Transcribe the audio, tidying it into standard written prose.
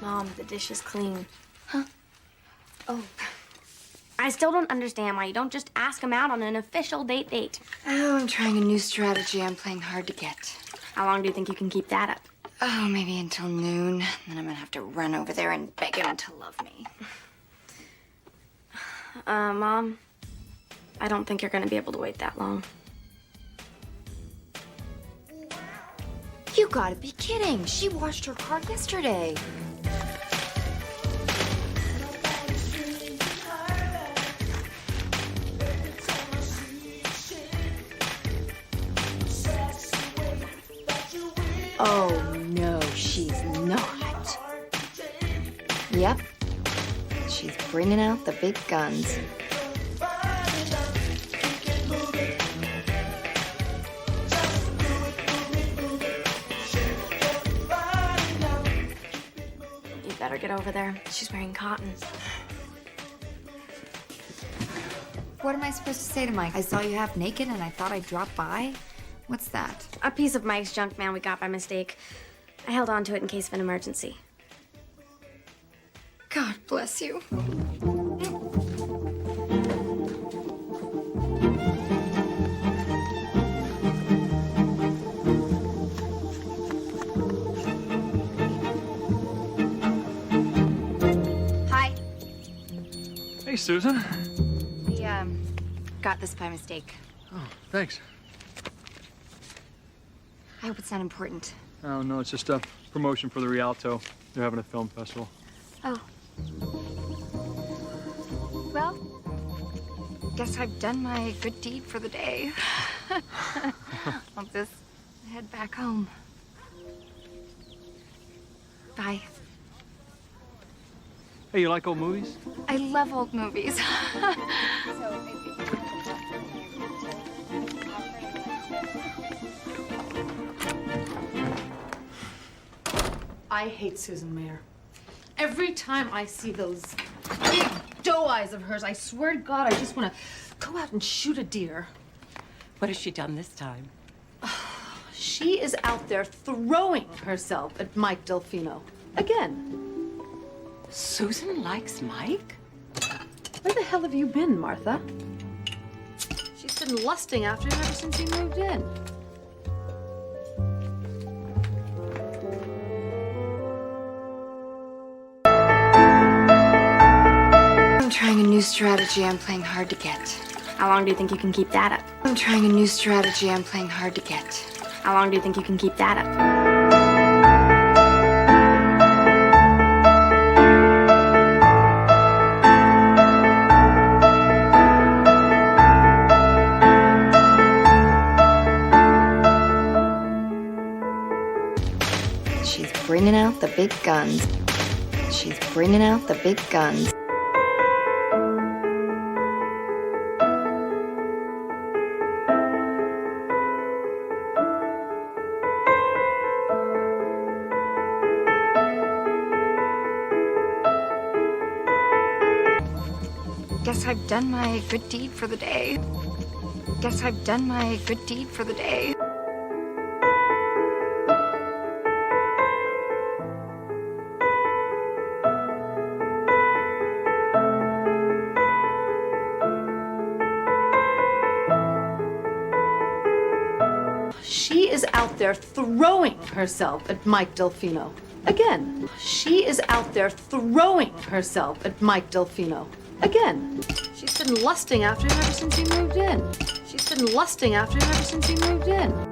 Mom, the dish is clean. Huh? Oh. I still don't understand why you don't just ask him out on an official date. Oh, I'm trying a new strategy. I'm playing hard to get. How long do you think you can keep that up? Oh, maybe until noon. Then I'm gonna have to run over there and beg him to love me. Mom, I don't think you're gonna be able to wait that long. You gotta be kidding. She washed her car yesterday. Oh, no, she's not. Yep. She's bringing out the big guns. You better get over there. She's wearing cotton. What am I supposed to say to Mike? I saw you half naked and I thought I'd drop by? What's that? A piece of Mike's junk mail we got by mistake. I held on to it in case of an emergency. God bless you. Hi. Hey, Susan. We, got this by mistake. Oh, thanks. I hope it's not important. Oh, no, it's just a promotion for the Rialto. They're having a film festival. Oh. Well, guess I've done my good deed for the day. I'll just head back home. Bye. Hey, you like old movies? I love old movies. I hate Susan Mayer. Every time I see those big doe eyes of hers, I swear to God, I just want to go out and shoot a deer. What has she done this time? She is out there throwing herself at Mike Delfino. Again. Susan likes Mike? Where the hell have you been, Martha? She's been lusting after him ever since he moved in. I'm trying a new strategy. I'm playing hard to get. How long do you think you can keep that up? I'm trying a new strategy. I'm playing hard to get. How long do you think you can keep that up? She's bringing out the big guns. She's bringing out the big guns. Guess I've done my good deed for the day. Guess I've done my good deed for the day. She is out there throwing herself at Mike Delfino. Again. She is out there throwing herself at Mike Delfino. Again. She's been lusting after him ever since he moved in. She's been lusting after him ever since he moved in.